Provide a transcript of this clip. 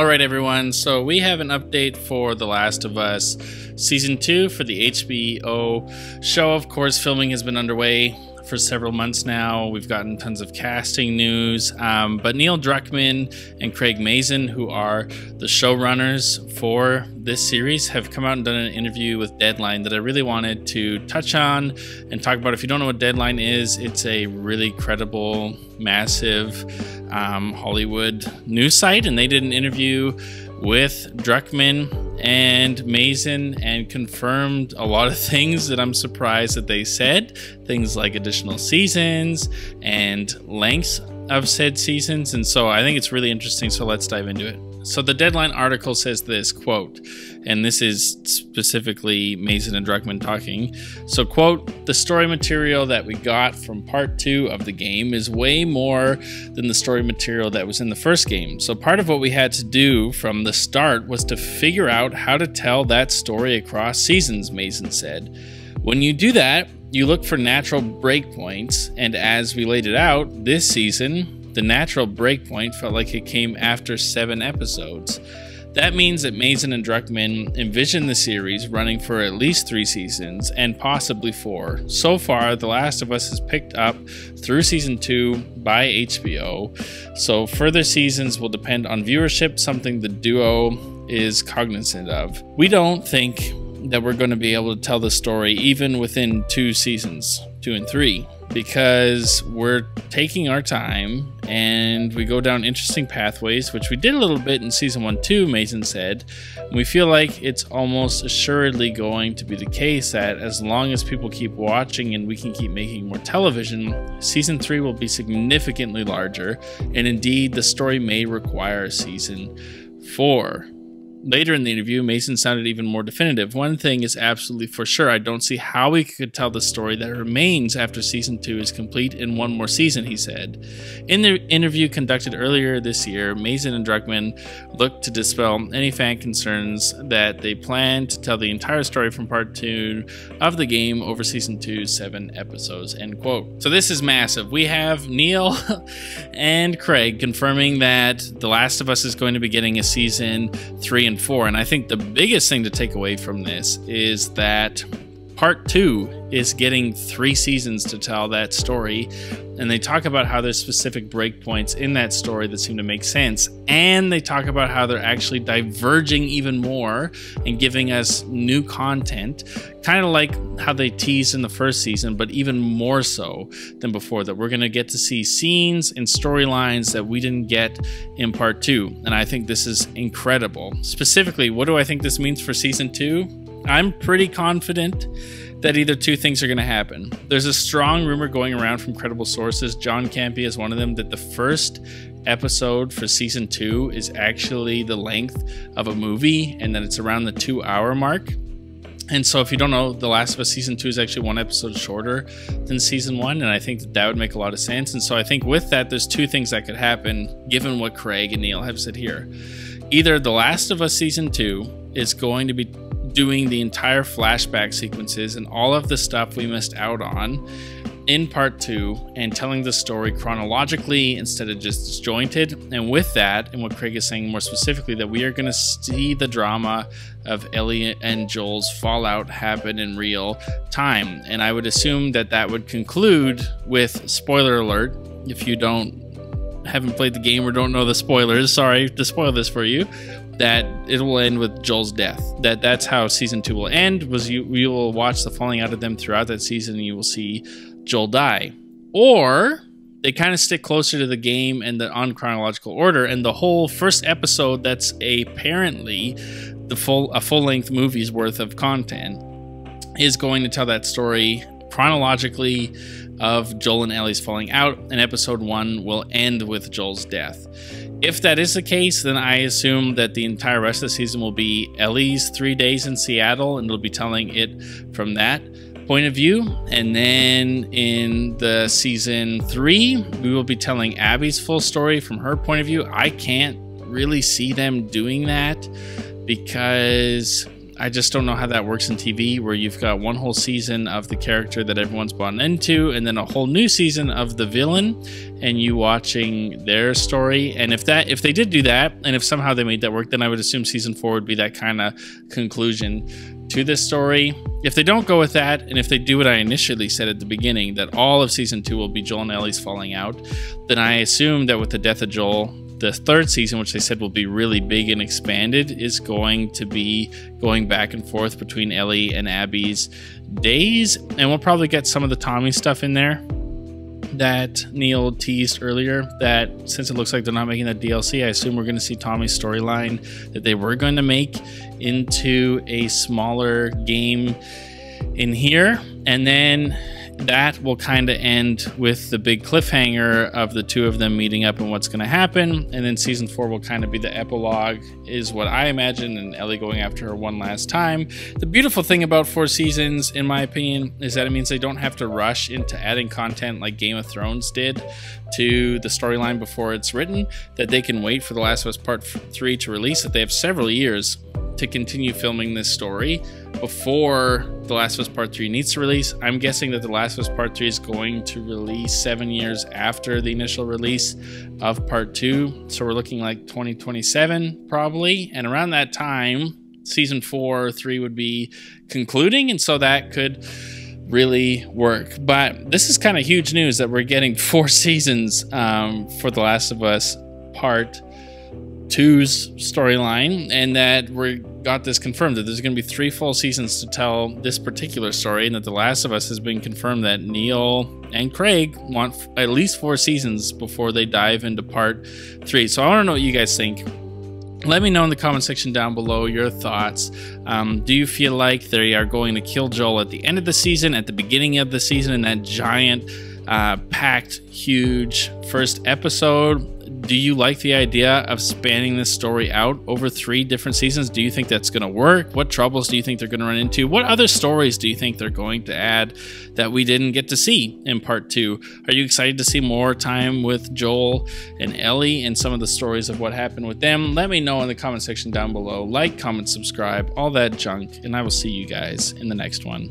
All right, everyone. So we have an update for The Last of Us Season 2 for the HBO show. Of course, filming has been underway for several months now. We've gotten tons of casting news, but Neil Druckmann and Craig Mazin, who are the showrunners for this series, have come out and done an interview with Deadline that I really wanted to touch on and talk about. If you don't know what Deadline is, it's a really credible, massive Hollywood news site, and they did an interview with Druckmann and Mazin and confirmed a lot of things that I'm surprised that they said. Things like additional seasons and lengths of said seasons. And so I think it's really interesting. So let's dive into it. So the Deadline article says this, quote, and this is specifically Mazin and Druckmann talking. So, quote, "The story material that we got from part 2 of the game is way more than the story material that was in the first game. So part of what we had to do from the start was to figure out how to tell that story across seasons," Mazin said. "When you do that, you look for natural breakpoints, and as we laid it out, this season, the natural breakpoint felt like it came after 7 episodes. That means that Mazin and Druckmann envisioned the series running for at least 3 seasons and possibly 4. So far, The Last of Us has picked up through season 2 by HBO, so further seasons will depend on viewership, something the duo is cognizant of. We don't think that we're going to be able to tell the story even within 2 seasons, 2 and 3. Because we're taking our time and we go down interesting pathways, which we did a little bit in season 1 too," Mazin said. And we feel like it's almost assuredly going to be the case that as long as people keep watching and we can keep making more television, season 3 will be significantly larger, and indeed the story may require season 4. Later in the interview, Mazin sounded even more definitive. "One thing is absolutely for sure. I don't see how we could tell the story that remains after season 2 is complete in one more season," he said. In the interview conducted earlier this year, Mazin and Druckmann looked to dispel any fan concerns that they plan to tell the entire story from part 2 of the game over season 2's 7 episodes, end quote. So this is massive. We have Neil and Craig confirming that The Last of Us is going to be getting a season 3 and 4, and I think the biggest thing to take away from this is that part 2 is getting 3 seasons to tell that story, and they talk about how there's specific breakpoints in that story that seem to make sense, and they talk about how they're actually diverging even more and giving us new content, kind of like how they teased in the first season, but even more so than before, that we're going to get to see scenes and storylines that we didn't get in part 2, and I think this is incredible. Specifically, what do I think this means for season 2? I'm pretty confident that either 2 things are going to happen. There's a strong rumor going around from credible sources, John Campea is one of them, that the first episode for season 2 is actually the length of a movie and that it's around the 2-hour mark. And so if you don't know, The Last of Us season 2 is actually 1 episode shorter than season 1, and I think that that would make a lot of sense. And so I think with that, there's 2 things that could happen given what Craig and Neil have said here. Either The Last of Us season 2 is going to be doing the entire flashback sequences and all of the stuff we missed out on in part 2 and telling the story chronologically instead of just disjointed. And with that, and what Craig is saying more specifically, that we are going to see the drama of Ellie and Joel's fallout happen in real time. And I would assume that that would conclude with, spoiler alert, if you haven't played the game or don't know the spoilers, sorry to spoil this for you, that it will end with Joel's death. That's how season 2 will end, was you will watch the falling out of them throughout that season and you will see Joel die. Or they kind of stick closer to the game and the on chronological order, and the whole first episode that's apparently a full-length movie's worth of content is going to tell that story chronologically of Joel and Ellie's falling out, and episode 1 will end with Joel's death. If that is the case, then I assume that the entire rest of the season will be Ellie's 3 days in Seattle, and it'll be telling it from that point of view. And then in the season 3, we will be telling Abby's full story from her point of view. I can't really see them doing that because I just don't know how that works in TV, where you've got one whole season of the character that everyone's bought into, and then a whole new season of the villain, and you watching their story. And if they did do that, and if somehow they made that work, then I would assume season 4 would be that kind of conclusion to this story. If they don't go with that, and if they do what I initially said at the beginning, that all of season 2 will be Joel and Ellie's falling out, then I assume that with the death of Joel, the third season, which they said will be really big and expanded, is going to be going back and forth between Ellie and Abby's days. And we'll probably get some of the Tommy stuff in there that Neil teased earlier, that since it looks like they're not making that DLC, I assume we're going to see Tommy's storyline that they were going to make into a smaller game in here. And then that will kind of end with the big cliffhanger of the two of them meeting up and what's going to happen. And then season 4 will kind of be the epilogue, is what I imagine, and Ellie going after her one last time. The beautiful thing about 4 seasons, in my opinion, is that it means they don't have to rush into adding content like Game of Thrones did to the storyline before it's written, that they can wait for The Last of Us Part 3 to release, that they have several years to continue filming this story before The Last of Us Part 3 needs to release. I'm guessing that The Last of Us Part 3 is going to release 7 years after the initial release of Part 2. So we're looking like 2027 probably. And around that time, season 4 or 3 would be concluding. And so that could really work. But this is kind of huge news that we're getting 4 seasons for The Last of Us Part 2's storyline, and that we got this confirmed that there's going to be 3 full seasons to tell this particular story, and that The Last of Us has been confirmed that Neil and Craig want at least 4 seasons before they dive into Part 3. So I want to know what you guys think. Let me know in the comment section down below your thoughts. Do you feel like they are going to kill Joel at the end of the season, at the beginning of the season, in that giant packed huge first episode? Do you like the idea of spanning this story out over 3 different seasons? Do you think that's going to work? What troubles do you think they're going to run into? What other stories do you think they're going to add that we didn't get to see in Part 2? Are you excited to see more time with Joel and Ellie and some of the stories of what happened with them? Let me know in the comment section down below. Like, comment, subscribe, all that junk, and I will see you guys in the next one.